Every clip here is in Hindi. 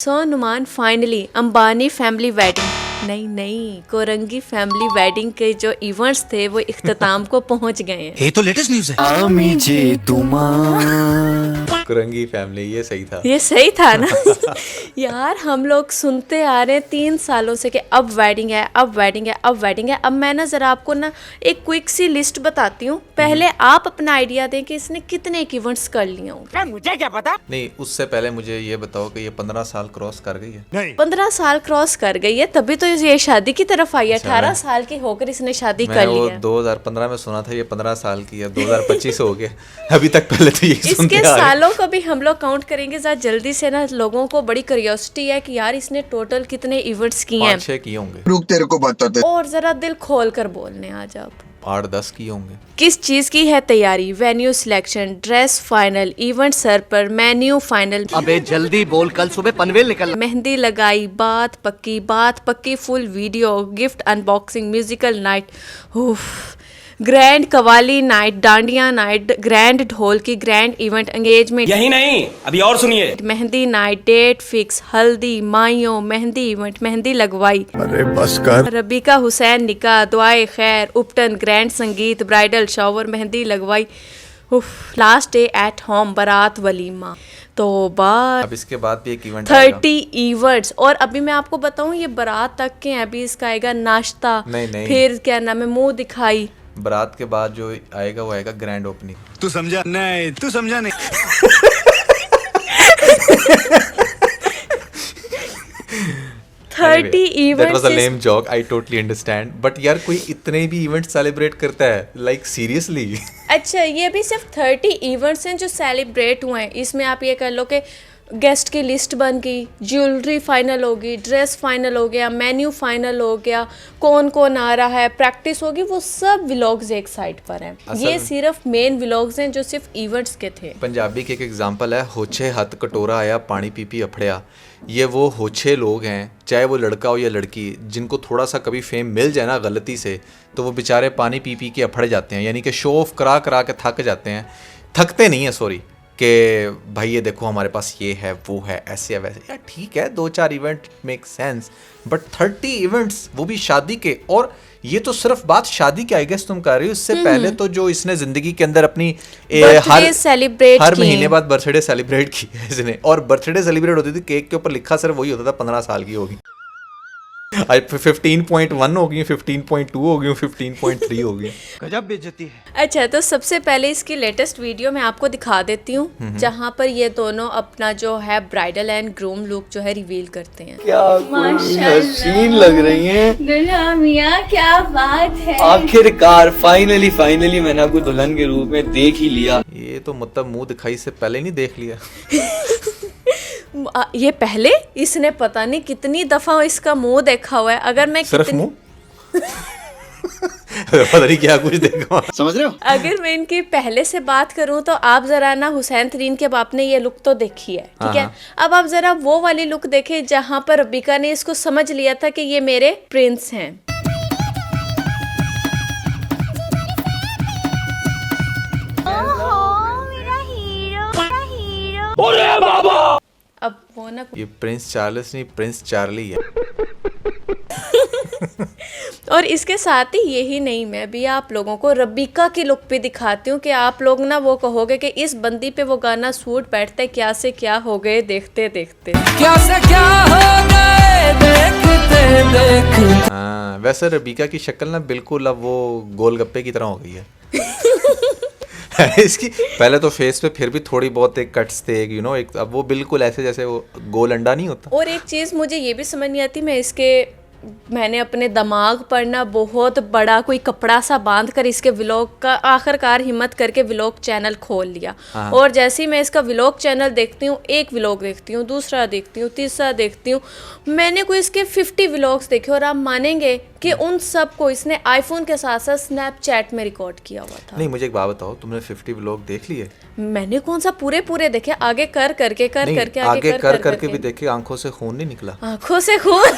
सो Numan finally Ambani family wedding नहीं कोरंगी फैमिली वेडिंग के जो इवेंट्स थे वो इख्तिताम को पहुंच गए हैं। ये तो लेटेस्ट न्यूज़ है। कुरंगी फैमिली, ये सही था। ये सही था ना यार हम लोग सुनते आ रहे हैं 3 सालों से कि अब वेडिंग है, अब वेडिंग है, अब वेडिंग है। अब मैं ना ज़रा आपको ना एक क्विक सी लिस्ट बताती हूँ, पहले आप अपना आइडिया दें कि इसने कितने इवेंट्स कर लिए होंगे। मुझे क्या पता। नहीं, उससे पहले मुझे ये बताओ कि ये 15 साल क्रॉस कर गई है? नहीं 15 साल क्रॉस कर गई है, तभी तो ये शादी की तरफ आई है। 18 साल की होकर इसने शादी मैं कर वो ली है। 2015 में सुना था ये 15 साल की है, 2025 हो गया अभी तक। पहले तो ये सुनते इसके आ रहे हैं। सालों को भी हम लोग काउंट करेंगे जरा जल्दी से ना, लोगों को बड़ी क्यूरियोसिटी है कि यार इसने टोटल कितने इवेंट्स किए हैं। 5-6 किए होंगे, रुक तेरे को बताते। और जरा दिल खोल कर बोलने आज आप 8-10 किए होंगे। किस चीज की है तैयारी? Venue selection, dress final, event sir पर, मेन्यू फाइनल। अबे जल्दी बोल, कल सुबह पनवेल निकल। मेहंदी लगाई, बात पक्की, full video, gift unboxing, musical night, grand qawwali night, dandiya night, grand ढोल की, ग्रैंड इवेंट, एंगेजमेंट, यही नहीं, अभी और सुनिए। मेहंदी नाइट, डेट फिक्स, हल्दी, माइयों, मेहंदी इवेंट, मेहंदी लगवाई, अरे बस कर। रबीका हुसैन निकाह, दुआए खैर, उपटन, ग्रैंड संगीत, ब्राइडल शावर, मेहंदी लगवाई, लास्ट डे एट होम, बारात, वलीमा। तो बात अब इसके बाद भी एक इवेंट आएगा। 30 इवेंट्स। और अभी मैं आपको बताऊं ये बारात तक के हैं, अभी इसका आएगा नाश्ता, नहीं। फिर क्या नाम है, मुंह दिखाई। बारात के बाद जो आएगा वो आएगा ग्रैंड ओपनिंग। तू समझा नहीं, तू समझा नहीं। 30 That was a events. lame joke, I totally understand, but यार कोई इतने भी इवेंट सेलिब्रेट करता है, like seriously? अच्छा ये भी सिर्फ 30 इवेंट्स हैं जो सेलिब्रेट हुए हैं। इसमें आप ये कर लो कि गेस्ट की लिस्ट बन गई, ज्वेलरी फाइनल होगी, ड्रेस फाइनल हो गया, मेन्यू फाइनल हो गया, कौन कौन आ रहा है, प्रैक्टिस होगी, वो सब व्लॉग्स एक साइड पर हैं। ये सिर्फ मेन व्लॉग्स हैं जो सिर्फ इवेंट्स के थे। पंजाबी की एक एग्जांपल है, होछे हथ कटोरा आया पानी पी पी अफड़िया। ये वो होछे लोग हैं, चाहे वो लड़का हो या लड़की, जिनको थोड़ा सा कभी फेम मिल जाए ना गलती से, तो वो बेचारे पानी पी पी के अफड़ जाते हैं, यानी कि शो ऑफ करा करा के थक जाते हैं। थकते नहीं है, सॉरी, कि भाई ये देखो हमारे पास ये है, वो है, ऐसे है, वैसे। यार ठीक है, 2-4 event make sense, but 30 events, वो भी शादी के। और ये तो सिर्फ बात शादी की आई गेस तुम कर रही हो, इससे पहले तो जो इसने जिंदगी के अंदर अपनी हर महीने बाद बर्थडे सेलिब्रेट की है इसने। और बर्थडे सेलिब्रेट होती थी, केक के ऊपर लिखा सिर्फ वही होता था 15 साल की होगी। आज 15.1 हो गई, 15.2 हो गई, 15.3 हो गई। गजब बेइज्जती है। अच्छा तो सबसे पहले इसकी लेटेस्ट वीडियो मैं आपको दिखा देती हूँ, जहाँ पर ये दोनों अपना जो है ब्राइडल एंड ग्रूम लुक जो है रिवील करते हैं। क्या हसीन लग रही हैं। दुल्हा मियाँ क्या बात है। आखिरकार फाइनली मैंने आपको दुल्हन के रूप में देख ही लिया। ये तो मतलब मुंह दिखाई से पहले नहीं देख लिया। ये पहले इसने पता नहीं कितनी दफा इसका मुंह देखा हुआ है। अगर मैं सिर्फ मुंह पता नहीं क्या कुछ देखा। समझ रहे हो? अगर मैं इनकी पहले से बात करूं तो आप जरा ना हुसैन तरीन के बाप ने ये लुक तो देखी है, ठीक है। अब आप जरा वो वाली लुक देखें जहां पर रबीका ने इसको समझ लिया था कि ये मेरे प्रिंस हैं। अब वो ना ये प्रिंस चार्ल्स नहीं, प्रिंस चार्ली है। और इसके साथ ही यही नहीं, मैं भी आप लोगों को रबीका की लुक भी दिखाती हूँ कि आप लोग ना वो कहोगे कि इस बंदी पे वो गाना सूट बैठता है, क्या से क्या हो गए देखते देखते। क्या से क्या हो गए देखते देखते। हाँ, वैसे रबीका की शक्ल ना बिल्कुल अब वो गोलगप्पे की तरह हो गई है। इसकी पहले तो फेस पे फिर भी थोड़ी बहुत एक कट्स थे, एक एक, अब वो बिल्कुल ऐसे जैसे वो गोल अंडा नहीं होता। और एक चीज़ मुझे ये भी समझ नहीं आती, मैंने अपने दिमाग पर ना बहुत बड़ा कोई कपड़ा सा बांध कर इसके व्लॉग का आखिरकार हिम्मत करके व्लॉग चैनल खोल लिया। और जैसे ही मैं इसका व्लॉग चैनल देखती हूँ, एक व्लॉग देखती हूँ, दूसरा देखती हूँ, तीसरा देखती हूँ, मैंने कोई इसके 50 व्लॉग्स देखे। और आप मानेंगे कि उन सब को इसने आईफोन के साथ साथ स्नैपचैट में रिकॉर्ड किया हुआ था। नहीं, मुझे एक बात बताओ, तुमने 50 व्लॉग देख लिए? मैंने कौन सा पूरे देखे, आगे कर करके आगे कर करके भी देखे, आंखों से खून नहीं निकला? आंखों से खून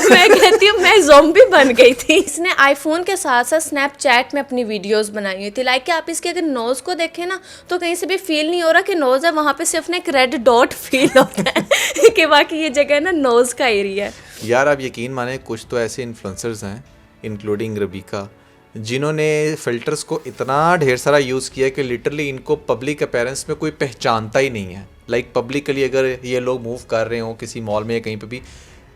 मैं कहती हूँ मैं ज़ॉम्बी बन गई थी। इसने आईफोन के साथ साथ स्नैपचैट में अपनी वीडियोस बनाई हुई थी। लाइक कि आप इसके अगर नोज़ को देखें ना तो कहीं से भी फील नहीं हो रहा कि नोज़ है, वहाँ पे सिर्फ ना एक रेड डॉट फील होता है कि बाकी ये जगह ना नोज़ का एरिया है। यार आप यकीन माने कुछ तो ऐसे इन्फ्लुएंसर्स हैं इंक्लूडिंग रबीका जिन्होंने फ़िल्टर्स को इतना ढेर सारा यूज़ किया कि लिटरली इनको पब्लिक अपीयरेंस में कोई पहचानता ही नहीं है। लाइक पब्लिकली अगर ये लोग मूव कर रहे हो किसी मॉल में या कहीं पे भी,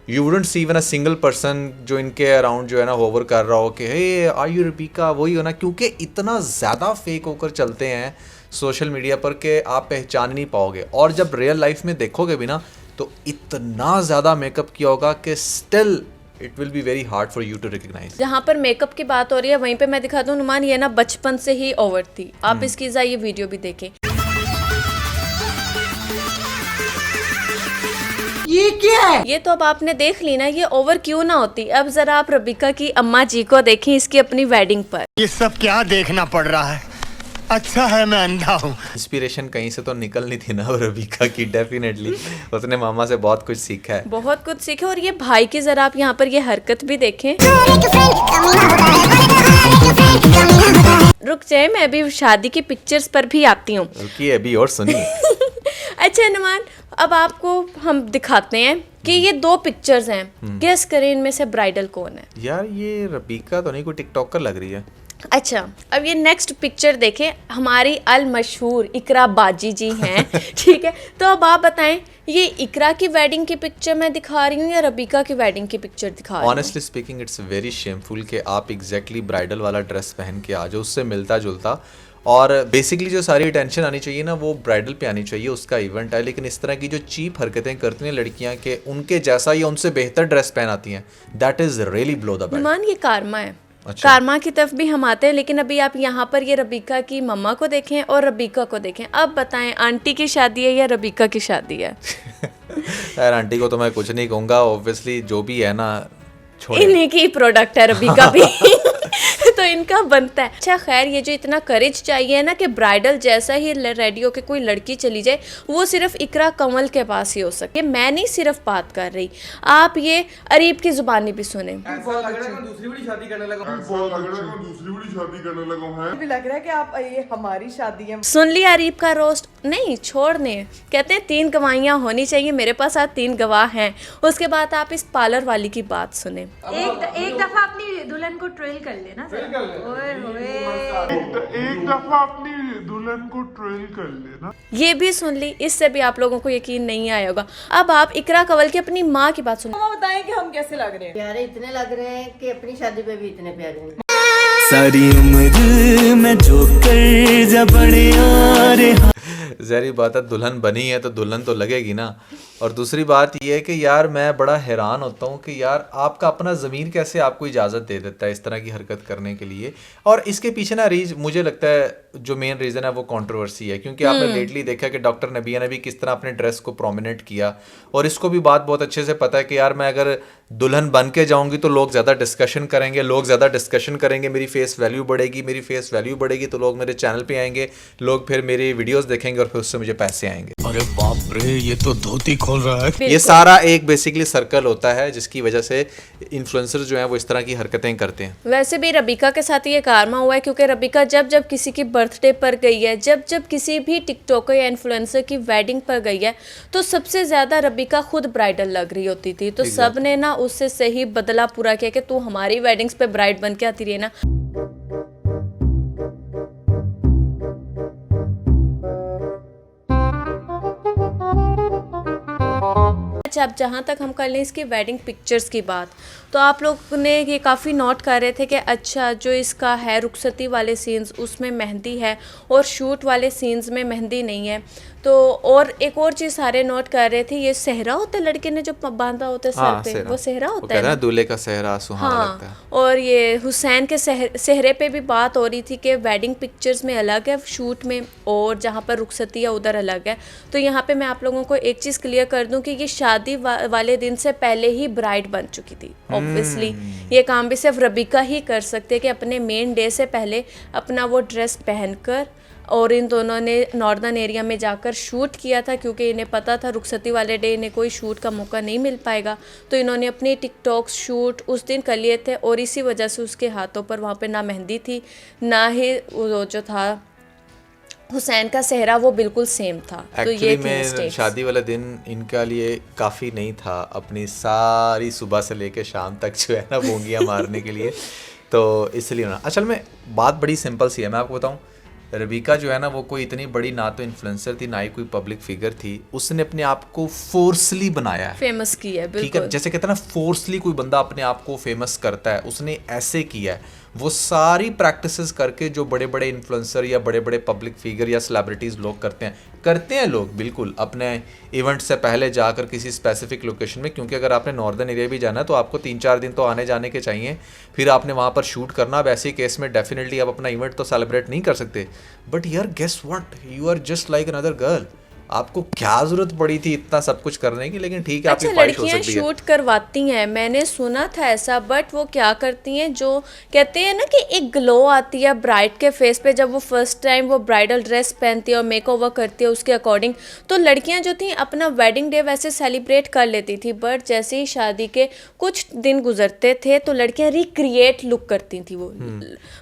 you wouldn't see even a single person जो इनके अराउंड जो है ना होवर कर रहा हो कि हे आर यू रबीका, वही हो ना, क्योंकि इतना ज़्यादा फेक होकर चलते हैं सोशल मीडिया पर कि आप पहचान नहीं पाओगे। और जब रियल लाइफ में देखोगे भी ना तो इतना ज़्यादा मेकअप किया होगा कि still it will be very hard for you to recognise. जहाँ पर मेकअप की बात हो रही है वहीं पे मैं दिखाता हूँ नुमान, ये ना बचपन से ही ओवर थी। आप इसकी ये वीडियो भी देखें। ये क्या है? ये तो अब आपने देख ली ना, ये ओवर क्यों ना होती। अब जरा आप रबीका की अम्मा जी को देखें इसकी अपनी वेडिंग पर। ये सब क्या देखना पड़ रहा है? अच्छा है मैं अंधा हूँ। इंस्पिरेशन कहीं से तो निकलनी थी ना रबीका की, डेफिनेटली उसने मामा से बहुत कुछ सीखा है। बहुत कुछ सीखे। और ये भाई की जरा आप यहाँ पर ये हरकत भी देखें। रुक जाए, मैं अभी शादी की पिक्चर्स पर भी आती हूँ। रुकिए अभी और सुनिए। अच्छा नुमान, अब आपको हम दिखाते हैं कि ये दो पिक्चर्स हैं, गेस करें इनमें से ब्राइडल कौन है। यार ये रबीका तो नहीं, कोई टिकटॉकर लग रही है। अच्छा, अब ये नेक्स्ट पिक्चर देखें, हमारी अल मशहूर इकरा बाजी जी हैं। ठीक है, तो अब आप बताएं ये इकरा की वेडिंग की पिक्चर मैं दिखा रही हूँ या रबीका की वेडिंग की पिक्चर दिखा रही हूँ। Honestly speaking it's very shameful कि आप एग्जैक्टली ब्राइडल वाला ड्रेस पहन के आ जाओ, उससे मिलता जुलता। और बेसिकली जो सारी अटेंशन आनी चाहिए ना वो ब्राइडल पे आनी चाहिए, उसका इवेंट है। लेकिन इस तरह की जो चीप हरकतें करती हैं लड़कियां के उनके जैसा या उनसे बेहतर ड्रेस पहन आती हैं, that is really blow the belt. मान ये कारमा है। अच्छा। कारमा की तरफ भी हम आते हैं, लेकिन अभी आप यहाँ पर ये रबीका की मम्मा को देखें और रबीका को देखें। अब बताएं आंटी की शादी है या रबीका की शादी है। यार आंटी को तो मैं कुछ नहीं कहूँगा, ऑब्वियसली जो भी है ना छोड़े। इन्हीं की प्रोडक्ट है रबीका भी। तो इनका बनता है। अच्छा खैर, ये जो इतना करेज चाहिए ना कि ब्राइडल जैसा ही रेडी होके कोई लड़की चली जाए, वो सिर्फ इकरा कंवल के पास ही हो सके। मैं नहीं सिर्फ बात कर रही, आप ये अरीब की जुबानी भी सुने। दूसरी बड़ी शादी करने लगा भी लग रहा है कि आप ये हमारी शादी है। सुन लिया अरीब का रोस्ट? नहीं छोड़ने, कहते हैं 3 गवाहियां होनी चाहिए। मेरे पास आज 3 गवाह हैं। उसके बाद आप इस पार्लर वाली की बात सुने। एक दफा अपनी दुल्हन को ट्रेल कर लेना। एक दफा अपनी दुल्हन को ट्रेल कर लेना। ये भी सुन ली, इससे भी आप लोगों को यकीन नहीं आया होगा। अब आप इकरा कंवल की अपनी माँ की बात सुनो। मामा बताएं कि हम कैसे लग रहे हैं। प्यारे इतने लग रहे हैं कि अपनी शादी पे भी इतने प्यारे हैं। सारी उम्र में जो कर जब बड़े आ रहे। ज़ाहिर बात है दुल्हन बनी है तो दुल्हन तो लगेगी ना। और दूसरी बात यह है कि यार मैं बड़ा हैरान होता हूँ कि यार आपका अपना ज़मीर कैसे आपको इजाज़त दे देता है इस तरह की हरकत करने के लिए। और इसके पीछे ना मुझे लगता है जो मेन रीज़न है वो कंट्रोवर्सी है, क्योंकि आपने लेटली देखा कि डॉक्टर नबिया ने भी किस तरह अपने ड्रेस को प्रोमिनेंट किया। और इसको भी बात बहुत अच्छे से पता है कि यार मैं अगर दुल्हन बन के जाऊँगी तो लोग ज़्यादा डिस्कशन करेंगे, मेरी फेस वैल्यू बढ़ेगी, तो लोग मेरे चैनल पे आएंगे, लोग फिर मेरी वीडियोस देखेंगे और फिर उससे मुझे पैसे आएंगे। अरे बाप रे, ये तो धोती खोल रहा है। ये सारा एक बेसिकली सर्कल होता है जिसकी वजह से इन्फ्लुएंसर जो हैं वो इस तरह की हरकतें करते हैं। वैसे भी रबीका के साथ ये कारमा हुआ है, क्योंकि रबीका जब किसी की बर्थडे पर गई है, जब किसी भी टिकटॉकर या इन्फ्लुएंसर की वेडिंग पर गई है, तो सबसे ज़्यादा रबीका खुद ब्राइडल लग रही होती थी। तो सब ने ना उससे सही बदला पूरा किया कि तू हमारी वेडिंग्स पे ब्राइड बन के आती रही ना। अच्छा, अब जहाँ तक हम कर लें इसकी वेडिंग पिक्चर्स की बात, तो आप लोग ने ये काफ़ी नोट कर रहे थे कि अच्छा जो इसका है रुखसती वाले सीन्स उसमें मेहंदी है और शूट वाले सीन्स में मेहंदी नहीं है। तो और एक और चीज़ सारे नोट कर रहे थे, ये सहरा होता है लड़के ने जो बांधा होता है सर पे, वो सहरा होता है ना, दूल्हे का सहरा सुहाना लगता है। और ये हुसैन के सहरे पे भी बात हो रही थी कि वेडिंग पिक्चर्स में अलग है शूट में, और जहाँ पर रुखसती है उधर अलग है। तो यहाँ पे मैं आप लोगों को एक चीज़ क्लियर कर दूँ कि ये शादी वाले दिन से पहले ही ब्राइड बन चुकी थी। ऑब्वियसली ये काम भी सिर्फ रबीका ही कर सकते कि अपने मेन डे से पहले अपना वो ड्रेस पहनकर और इन दोनों ने नॉर्दर्न एरिया में जाकर शूट किया था, क्योंकि इन्हें पता था रुखसती वाले डे इन्हें कोई शूट का मौका नहीं मिल पाएगा, तो इन्होंने अपने टिकटॉक शूट उस दिन कर लिए थे, और इसी वजह से उसके हाथों पर वहाँ पे ना मेहंदी थी ना ही वो जो था हुसैन का सेहरा वो बिल्कुल सेम था। तो ये एक्चुअली में शादी वाला दिन इनका लिए काफ़ी नहीं था अपनी सारी सुबह से लेकर शाम तक जो है ना बोंगियाँ मारने के लिए, तो इसलिए ना असल में बात बड़ी सिंपल सी है। मैं आपको बताऊं, रबीका जो है ना वो कोई इतनी बड़ी ना तो इन्फ्लुएंसर थी ना ही कोई पब्लिक फिगर थी, उसने अपने आप को फोर्सली बनाया है, फेमस किया है। ठीक है, जैसे कहते हैं ना फोर्सली कोई बंदा अपने आप को फेमस करता है, उसने ऐसे किया है। वो सारी प्रैक्टिसेस करके जो बड़े बड़े इन्फ्लुएंसर या बड़े बड़े पब्लिक फिगर या सेलिब्रिटीज़ लोग करते हैं लोग बिल्कुल अपने इवेंट से पहले जाकर किसी स्पेसिफिक लोकेशन में, क्योंकि अगर आपने नॉर्दर्न एरिया भी जाना है तो आपको 3-4 दिन तो आने जाने के चाहिए, फिर आपने वहाँ पर शूट करना। अब ऐसे केस में डेफिनेटली आप अपना इवेंट तो सेलिब्रेट नहीं कर सकते, बट यार guess what, you are just like another girl. आपको क्या जरूरत पड़ी थी इतना सब कुछ करने की, लेकिन ठीक है आपकी ख्वाहिश हो सकती है। लड़कियां शूट करवाती हैं, मैंने सुना था ऐसा, बट वो क्या करती हैं, जो कहते हैं ना कि एक ग्लो आती है ब्राइड के फेस पे जब वो फर्स्ट टाइम वो ब्राइडल ड्रेस पहनती है और मेकओवर करती है उसके अकॉर्डिंग, तो लड़कियां जो थी अपना वेडिंग डे वैसे सेलिब्रेट कर लेती थी, बट जैसे ही शादी के कुछ दिन गुजरते थे तो लड़कियां रिक्रिएट लुक करती थी, वो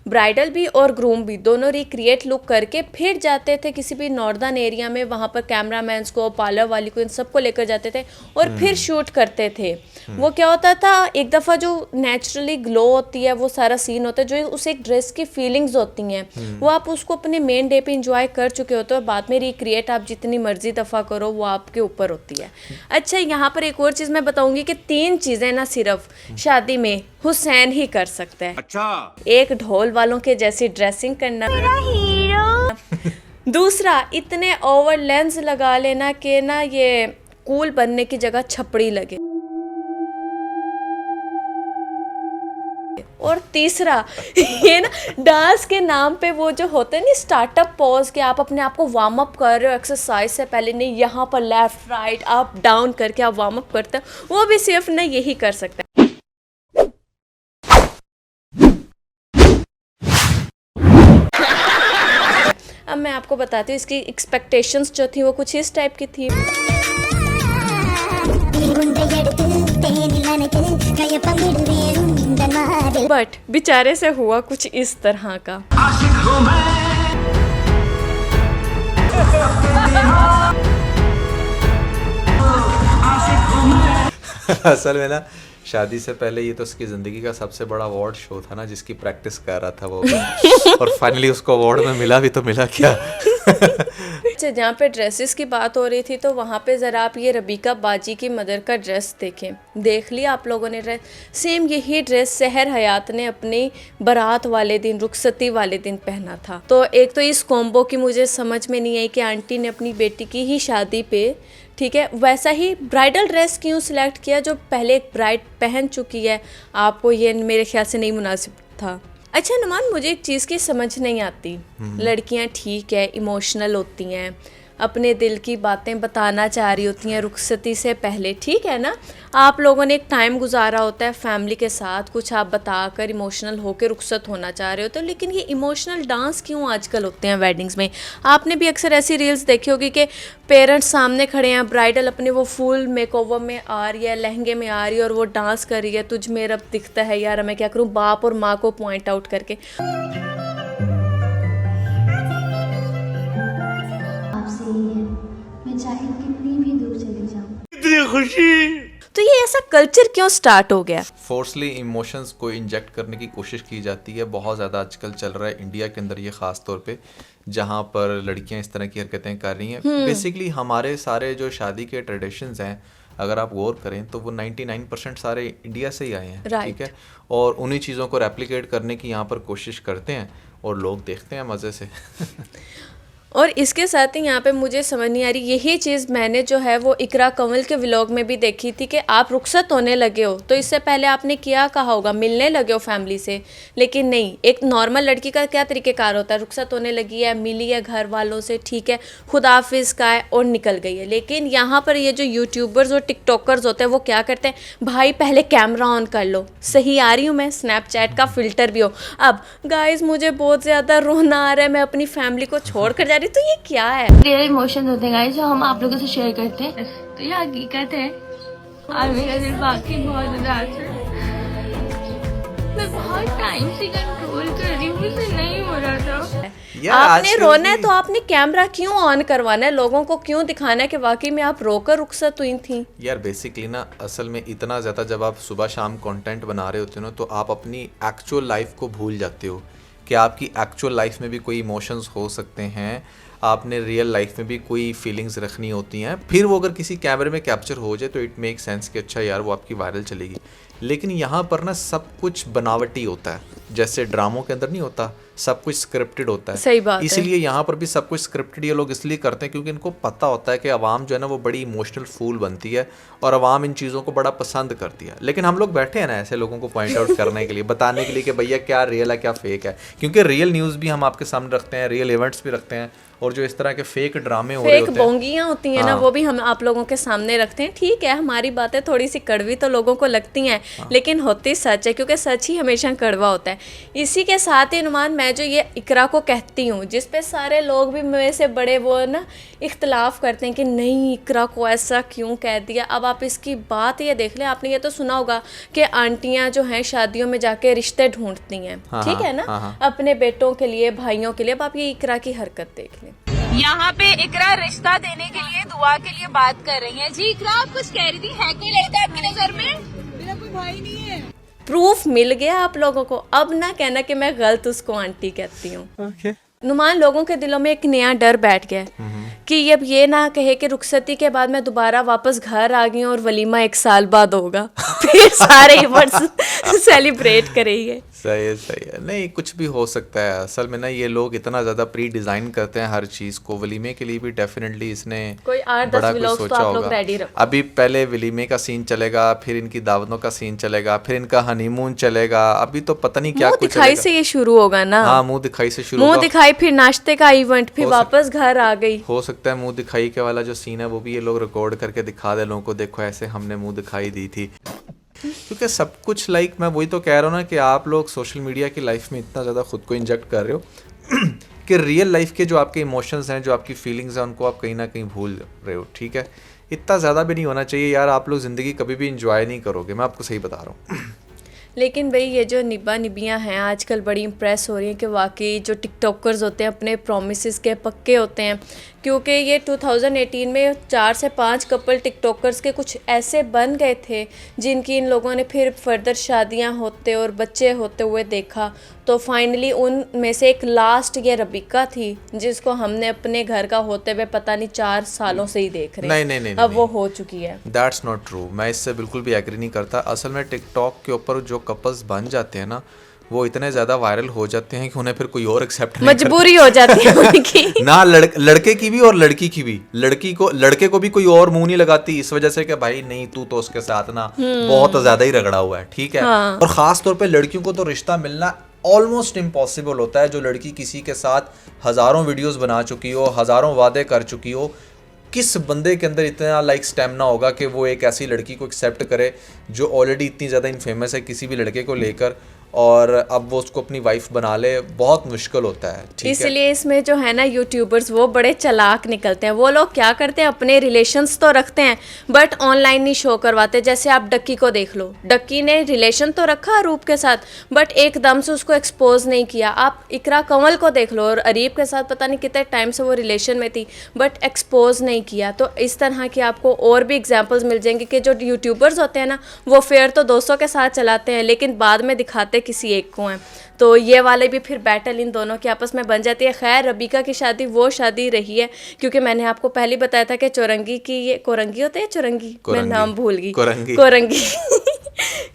ब्राइडल भी और ग्रूम भी दोनों रिक्रिएट लुक करके फिर जाते थे किसी भी नॉर्दर्न एरिया में, वहाँ पर कैमरामैन्स को, पार्लर वाली को, इन सबको लेकर जाते थे और फिर शूट करते थे। वो क्या होता था, एक दफ़ा जो नेचुरली ग्लो होती है वो सारा सीन होता है, जो उस एक ड्रेस की फीलिंग्स होती हैं वो आप उसको अपने मेन डे पे इंजॉय कर चुके होते हो, बाद में रिक्रिएट आप जितनी मर्जी दफ़ा करो वो आपके ऊपर होती है। अच्छा, यहाँ पर एक और चीज़ मैं बताऊँगी कि 3 चीज़ें ना सिर्फ शादी में हुसैन ही कर सकता है। अच्छा, एक ढोल वालों के जैसी ड्रेसिंग करना, दूसरा इतने ओवर लेंस लगा लेना कि ना ये कूल बनने की जगह छपड़ी लगे, और तीसरा ये ना डांस के नाम पे वो जो होते हैं ना स्टार्टअप पॉज के आप अपने आप को वार्म अप कर रहे हो एक्सरसाइज से पहले, नहीं यहाँ पर लेफ्ट राइट अप डाउन करके आप वार्म अप करते हो, वो भी सिर्फ ना यही कर सकता है। अब मैं आपको बताती हूँ इसकी एक्सपेक्टेशंस जो थी वो कुछ इस टाइप की थी। बट बेचारे से हुआ कुछ इस तरह का। असल में ना शादी से पहले ये तो उसकी ज़िंदगी का सबसे बड़ा अवार्ड शो था ना, जिसकी प्रैक्टिस कर रहा था वो और फाइनली उसको अवार्ड में मिला भी तो मिला क्या। अच्छा, जहाँ पे ड्रेसेस की बात हो रही थी तो वहाँ पे ज़रा आप ये रबीका बाजी की मदर का ड्रेस देखें, देख लिया आप लोगों ने ड्रेस? सेम यही ड्रेस सहर हयात ने अपनी बारात वाले दिन, रुखसती वाले दिन पहना था। तो एक तो इस कॉम्बो की मुझे समझ में नहीं आई कि आंटी ने अपनी बेटी की ही शादी पे, ठीक है, वैसा ही ब्राइडल ड्रेस क्यों सिलेक्ट किया जो पहले एक ब्राइड पहन चुकी है। आपको ये मेरे ख्याल से नहीं मुनासिब था। अच्छा नुमान, मुझे एक चीज़ की समझ नहीं आती, लड़कियां ठीक है इमोशनल होती हैं, अपने दिल की बातें बताना चाह रही होती हैं रुखसती से पहले, ठीक है ना, आप लोगों ने एक टाइम गुजारा होता है फैमिली के साथ, कुछ आप बताकर इमोशनल होकर रुखसत होना चाह रहे होते हो, लेकिन ये इमोशनल डांस क्यों आजकल होते हैं वेडिंग्स में? आपने भी अक्सर ऐसी रील्स देखी होगी कि पेरेंट्स सामने खड़े हैं, ब्राइडल अपने वो फुल मेकओवर में आ रही है, लहंगे में आ रही है और वो डांस कर रही है, तुझ में रब दिखता है यार, मैं क्या करूँ, बाप और माँ को पॉइंट आउट करके। मैं चाहे कितनी भी दूर चली जाऊं। इतनी खुशी। तो ये ऐसा कल्चर क्यों स्टार्ट हो गया? फोर्सली इमोशंस को इंजेक्ट करने की कोशिश की जाती है, बहुत ज़्यादा आजकल चल रहा है इंडिया के अंदर ये ख़ास तौर पे, जहाँ पर लड़कियाँ इस तरह की हरकतें कर रही हैं। बेसिकली हमारे सारे जो शादी के ट्रेडिशंस हैं अगर आप गौर करें तो वो 99% सारे इंडिया से ही आए हैं, ठीक है, और उन्हीं चीज़ों को रेप्लिकेट करने की यहाँ पर कोशिश करते हैं और लोग देखते हैं मज़े से। और इसके साथ ही यहाँ पे मुझे समझ नहीं आ रही, यही चीज़ मैंने जो है वो इकरा कंवल के व्लॉग में भी देखी थी कि आप रुखसत होने लगे हो तो इससे पहले आपने क्या कहा होगा, मिलने लगे हो फैमिली से। लेकिन नहीं, एक नॉर्मल लड़की का क्या तरीक़ेकार होता है, रुखसत होने लगी है, मिली है घर वालों से, ठीक है, खुदाफिज का है और निकल गई है। लेकिन यहाँ पर ये जो यूट्यूबर्स और टिकटॉकर्स होते हैं वो क्या करते हैं, भाई पहले कैमरा ऑन कर लो, सही आ रही हूँ मैं, स्नैपचैट का फ़िल्टर भी हो। अब गाइस मुझे बहुत ज़्यादा रोना आ रहा है, मैं अपनी फैमिली को छोड़ कर जा रही, तो ये क्या है। रियल इमोशन होते हैं गाइस जो हम आप लोगों से शेयर करते हैं, तो ये हकीकत है। और मेरा दिल बाकी बहुत उदास है, मैं बहुत टाइम से कंट्रोल कर रही हूँ, मुझसे नहीं हो रहा था। आपने रोना है तो आपने कैमरा क्यों ऑन करवाना है, लोगों को क्यों दिखाना है कि वाकई में आप रोकर रुखसत हुई थी। यार बेसिकली ना, असल में इतना ज़्यादा जब आप सुबह शाम कंटेंट बना रहे होते हो ना, तो आप अपनी एक्चुअल लाइफ को भूल जाते हो कि आपकी एक्चुअल लाइफ में भी कोई इमोशंस हो सकते हैं, आपने रियल लाइफ में भी कोई फीलिंग्स रखनी होती हैं। फिर वो अगर किसी कैमरे में कैप्चर हो जाए तो इट मेक सेंस कि अच्छा यार वो आपकी वायरल चलेगी। लेकिन यहाँ पर ना सब कुछ बनावटी होता है, जैसे ड्रामों के अंदर नहीं होता, सब कुछ स्क्रिप्टेड होता है। सही बात है। इसीलिए यहाँ पर भी सब कुछ स्क्रिप्टेड ये लोग इसलिए करते हैं क्योंकि इनको पता होता है कि आवाम जो है ना वो बड़ी इमोशनल फूल बनती है और आवाम इन चीज़ों को बड़ा पसंद करती है। लेकिन हम लोग बैठे हैं ना ऐसे लोगों को पॉइंट आउट करने के लिए, बताने के लिए कि भैया क्या रियल है क्या फेक है, क्योंकि रियल न्यूज़ भी हम आपके सामने रखते हैं, रियल इवेंट्स भी रखते हैं, और जो इस तरह के फेक ड्रामे हो रहे होते हैं, बोंगियाँ होती हैं ना, वो भी हम आप लोगों के सामने रखते हैं। ठीक है, हमारी बातें थोड़ी सी कड़वी तो लोगों को लगती हैं, लेकिन होती सच है, क्योंकि सच ही हमेशा कड़वा होता है। इसी के साथ ही नुमान, मैं जो ये इकरा को कहती हूँ, जिस पे सारे लोग भी मेरे से बड़े वो ना इख्तलाफ करते हैं कि नहीं इकरा को ऐसा क्यों कह दिया। अब आप इसकी बात ये देख लें, आपने ये तो सुना होगा कि आंटियाँ जो हैं शादियों में जाके रिश्ते ढूंढती हैं, ठीक है ना, अपने बेटों के लिए, भाइयों के लिए। अब आप ये इकरा की हरकत देख लें। यहाँ पे इकरा रिश्ता देने के लिए, दुआ के लिए बात कर रही है। जी इकरा, आप कुछ कह रही थी, है कोई लड़का आपकी नजर में? मेरा कोई भाई नहीं है। प्रूफ मिल गया आप लोगों को, अब ना कहना कि मैं गलत उसको आंटी कहती हूँ। नुमान, लोगों के दिलों में एक नया डर बैठ गया है कि अब ये ना कहे कि रुखसती के बाद मैं दोबारा वापस घर आ गई हूँ और वलीमा 1 साल बाद होगा, फिर सारे इवेंट्स सेलिब्रेट करेंगे। सही है। नहीं, कुछ भी हो सकता है। असल में ना ये लोग इतना ज़्यादा प्री डिज़ाइन करते हैं हर चीज़ को। वलीमे के लिए भी डेफिनेटली इसने कोई 8-10 व्लॉग्स तो आप लोग रेडी रखो। अभी पहले वलीमे का सीन चलेगा, फिर इनकी दावतों का सीन चलेगा, फिर इनका हनीमून चलेगा, अभी तो पता नहीं क्या कुछ दिखाई से ये शुरू होगा ना। हाँ, मुंह दिखाई से शुरू, मुंह दिखाई, फिर नाश्ते का इवेंट, फिर वापस घर आ गई। हो सकता है मुंह दिखाई के वाला जो सीन है वो भी ये लोग रिकॉर्ड करके दिखा दे लोगों को, देखो ऐसे हमने मुंह दिखाई दी थी। क्योंकि सब कुछ मैं वही तो कह रहा हूँ ना कि आप लोग सोशल मीडिया की लाइफ में इतना ज़्यादा खुद को इंजेक्ट कर रहे हो कि रियल लाइफ के जो आपके इमोशंस हैं, जो आपकी फीलिंग्स हैं, उनको आप कहीं ना कहीं भूल रहे हो। ठीक है, इतना ज़्यादा भी नहीं होना चाहिए यार। आप लोग ज़िंदगी कभी भी इंजॉय नहीं करोगे, मैं आपको सही बता रहा हूँ। लेकिन भाई ये जो निब्बा निबियाँ हैं आजकल बड़ी इम्प्रेस हो रही हैं कि वाकई जो टिकटॉकर्स होते हैं अपने प्रॉमिसेस के पक्के होते हैं। क्योंकि ये 2018 में 4 से 5 कपल टिकटॉकर्स के कुछ ऐसे बन गए थे जिनकी इन लोगों ने फिर फर्दर शादियां होते और बच्चे होते हुए देखा। तो फाइनली उन में से एक लास्ट ये रबीका थी जिसको हमने अपने घर का होते हुए पता नहीं 4 सालों से ही देख रहे हैं। नहीं, अब वो हो चुकी है। दैट्स नॉट ट्रू, मैं इससे बिल्कुल भी एग्री नहीं करता। असल में टिकटॉक के ऊपर जो कपल्स बन जाते हैं ना, वो इतने ज्यादा वायरल हो जाते हैं कि उन्हें फिर कोई और एक्सेप्ट नहीं मजबूरी हो जाती है उनकी ना लड़के की भी और लड़की की भी। लड़के को भी कोई और मुंह नहीं लगाती इस वजह से कि भाई नहीं तू तो उसके साथ ना बहुत ज्यादा ही रगड़ा हुआ है, ठीक है। और खास तौर पे लड़कियों को तो रिश्ता मिलना ऑलमोस्ट इम्पॉसिबल होता है। जो लड़की किसी के साथ हजारों वीडियोस बना चुकी हो, हजारों वादे कर चुकी हो, किस बंदे के अंदर इतना स्टैमिना होगा कि वो एक ऐसी लड़की को एक्सेप्ट करे जो ऑलरेडी इतनी ज़्यादा इनफेमस है किसी भी लड़के को लेकर, और अब वो उसको अपनी वाइफ बना ले, बहुत मुश्किल होता है। ठीक है, इसलिए इसमें जो है ना यूट्यूबर्स वो बड़े चालाक निकलते हैं। वो लोग क्या करते हैं, अपने रिलेशंस तो रखते हैं बट ऑनलाइन नहीं शो करवाते। जैसे आप डक्की को देख लो, डक्की ने रिलेशन तो रखा अरूप के साथ बट एकदम से उसको एक्सपोज नहीं किया। आप इकरा कंवल को देख लो, और अरीब के साथ पता नहीं कितने टाइम से वो रिलेशन में थी बट एक्सपोज नहीं किया। तो इस तरह की आपको और भी एग्जाम्पल्स मिल जाएंगे कि जो यूट्यूबर्स होते हैं ना वो फेयर तो दोस्तों के साथ चलाते हैं लेकिन बाद में दिखाते किसी एक को हैं। तो ये वाले भी फिर बैटल इन दोनों की आपस में बन जाती है। खैर रबीका की शादी वो शादी रही है क्योंकि मैंने आपको पहले बताया था कि चौरंगी की, ये कोरंगी होते हैं, चौरंगी, मैं नाम भूल गई, कोरंगी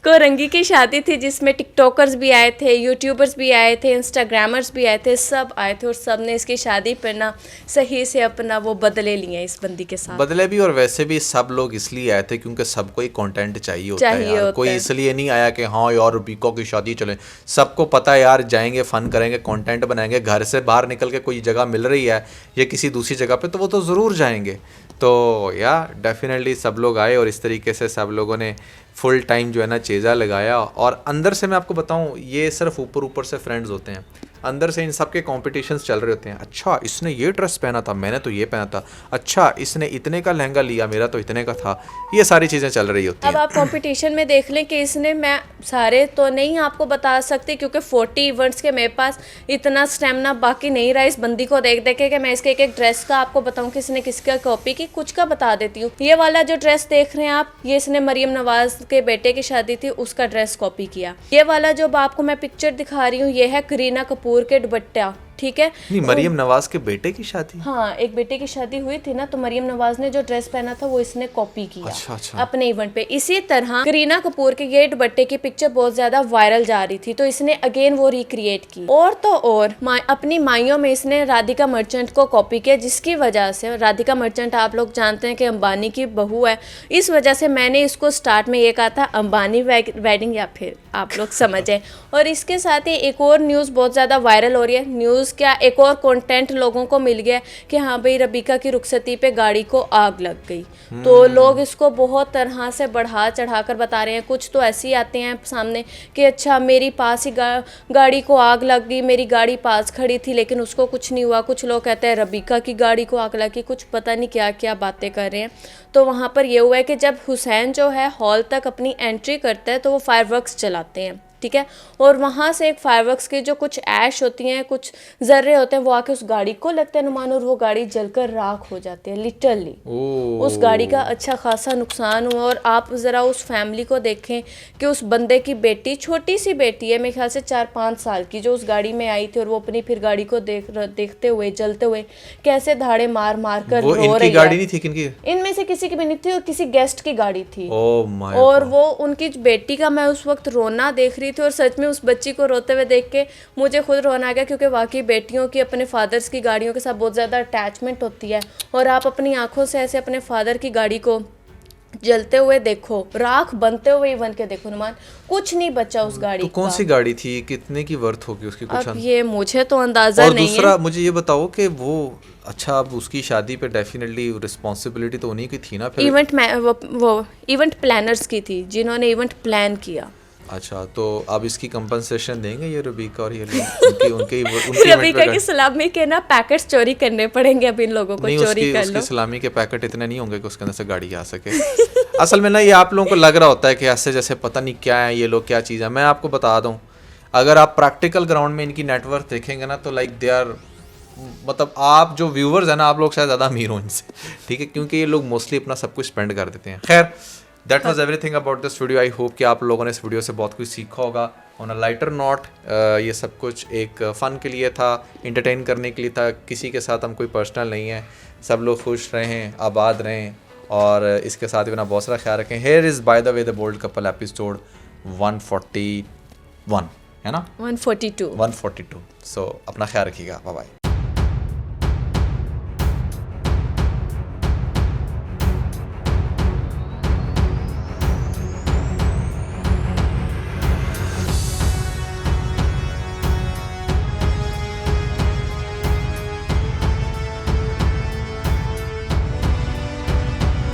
कोरंगी की शादी थी जिसमें टिकटॉकर्स भी आए थे, यूट्यूबर्स भी आए थे, इंस्टाग्रामर्स भी आए थे, सब आए थे और सब ने इसकी शादी पर ना सही से अपना वो बदले लिए इस बंदी के साथ। बदले भी, और वैसे भी सब लोग इसलिए आए थे क्योंकि सबको एक कंटेंट चाहिए होता है यार। कोई इसलिए नहीं आया कि हाँ यार रबीका की शादी चले। सबको पता है यार जाएंगे, फन करेंगे, कंटेंट बनाएंगे, घर से बाहर निकल के कोई जगह मिल रही है या किसी दूसरी जगह पे तो वो तो ज़रूर जाएंगे। तो या डेफिनेटली सब लोग आए और इस तरीके से सब लोगों ने फुल टाइम जो है ना चेज़ा लगाया। और अंदर से मैं आपको बताऊं, ये सिर्फ ऊपर ऊपर से फ्रेंड्स होते हैं, अंदर से इन सब के कॉम्पिटिशन्स चल रहे होते हैं। अच्छा इसने ये ड्रेस पहना था, मैंने तो ये पहना था, अच्छा इसने इतने का लहंगा लिया, मेरा तो इतने का था, ये सारी चीज़ें चल रही होती हैं। अब आप कंपटीशन में देख लें कि इसने, मैं सारे तो नहीं आपको बता सकती क्योंकि 40 इवेंट्स के मेरे पास इतना स्टेमिना बाकी नहीं रहा इस बंदी को देख देख के कि मैं इसके एक एक ड्रेस का आपको बताऊं कि इसने किसका कॉपी की। कुछ का बता देती हूँ, ये वाला जो ड्रेस देख रहे हैं आप, ये इसने मरियम नवाज के बेटे की शादी थी उसका ड्रेस कॉपी किया। ये वाला जो आपको मैं पिक्चर दिखा रही हूँ ये है करीना कपूर के दुपट्टा, ठीक है। नहीं, मरियम नवाज के बेटे की शादी? हाँ, एक बेटे की शादी हुई थी ना, तो मरियम नवाज ने जो ड्रेस पहना था वो इसने कॉपी किया। अच्छा। अपने इवेंट पे। इसी तरह करीना कपूर के ये दुपट्टे की पिक्चर बहुत ज्यादा वायरल जा रही थी तो इसने अगेन वो रिक्रिएट की। और तो और अपनी माइयों में इसने राधिका मर्चेंट को कॉपी किया, जिसकी वजह से राधिका मर्चेंट आप लोग जानते हैं कि अंबानी की बहू है, इस वजह से मैंने इसको स्टार्ट में ये कहा था अंबानी वेडिंग, या फिर आप लोग समझें। और इसके साथ ही एक और न्यूज़ बहुत ज़्यादा वायरल हो रही है। न्यूज़ क्या, एक और कंटेंट लोगों को मिल गया कि हाँ भाई रबीका की रुखसती पे गाड़ी को आग लग गई। तो लोग इसको बहुत तरह से बढ़ा चढ़ा कर बता रहे हैं। कुछ तो ऐसे ही आते हैं सामने कि अच्छा मेरी पास ही गाड़ी को आग लग गई, मेरी गाड़ी पास खड़ी थी लेकिन उसको कुछ नहीं हुआ। कुछ लोग कहते हैं रबीका की गाड़ी को आग लगी, कुछ पता नहीं क्या क्या बातें कर रहे हैं। तो वहाँ पर ये हुआ है कि जब हुसैन जो है हॉल तक अपनी एंट्री करता है तो वो फायरवर्क्स चलाते हैं, ठीक है। और वहाँ से एक फायरवर्क्स की जो कुछ ऐश होती हैं, कुछ जर्रे होते हैं, वो आके उस गाड़ी को लगते हैं नुमान और वो गाड़ी जलकर राख हो जाती है लिटरली। उस गाड़ी का अच्छा खासा नुकसान हुआ। और आप ज़रा उस फैमिली को देखें कि उस बंदे की बेटी, छोटी सी बेटी है मेरे ख्याल से 4-5 साल की, जो उस गाड़ी में आई थी और वो अपनी फिर गाड़ी को देखते हुए जलते हुए कैसे धाड़े मार मार कर रो रही है। गाड़ी नहीं थी किनकी? इनमें से किसी की भी नहीं थी, और किसी गेस्ट की गाड़ी थी। Oh और वो उनकी बेटी का मैं उस वक्त रोना देख रही थी और सच में उस बच्ची को रोते हुए देख के मुझे खुद रोना आ गया, क्योंकि वाकई बेटियों की अपने फादर्स की गाड़ियों के साथ बहुत ज़्यादा अटैचमेंट होती है। और आप अपनी आंखों से ऐसे अपने फादर की गाड़ी को जलते हुए देखो, राख बनते हुए इवन के देखो नुमान, कुछ नहीं बचा उस गाड़ी तो कौन सी गाड़ी थी, कितने की वर्थ होगी उसकी? कुछ अब ये मुझे तो अंदाजा नहीं है। और दूसरा मुझे ये बताओ कि वो, अच्छा अब उसकी शादी पे डेफिनेटली रिस्पॉन्सिबिलिटी तो उन्हीं की थी ना फिर? वो इवेंट प्लानर्स की थी जिन्होंने इवेंट प्लान किया। अच्छा, तो अब इसकी कंपनसेशन देंगे ये रबीका और ये उनके रबीका की सलामी के ना पैकेट्स चोरी करने पड़ेंगे अब इन लोगों को। चोरी कर लो। उसकी सलामी के पैकेट इतने नहीं होंगे कि उसके अंदर से गाड़ी आ सके। असल में ना ये आप लोगों को लग रहा होता है कि ऐसे जैसे पता नहीं क्या है ये लोग, क्या चीज़ है। मैं आपको बता दूं, अगर आप प्रैक्टिकल ग्राउंड में इनकी नेटवर्थ देखेंगे ना तो लाइक दे आर, मतलब आप जो व्यूवर्स हैं ना, आप लोग शायद ज़्यादा अमीर हो इनसे, ठीक है, क्योंकि ये लोग मोस्टली अपना सब कुछ स्पेंड कर देते हैं। खैर, that was everything about this video. I hope कि आप लोगों ने इस वीडियो से बहुत कुछ सीखा होगा। ऑन अ लाइटर नोट, ये सब कुछ एक फ़न के लिए था, इंटरटेन करने के लिए था, किसी के साथ हम कोई पर्सनल नहीं है। सब लोग खुश रहें, आबाद रहें और इसके साथ ही अपना बहुत सारा ख्याल रखें। Here is by the way the bold couple episode 141 है ना, 142। सो अपना ख्याल रखिएगा। Bye bye.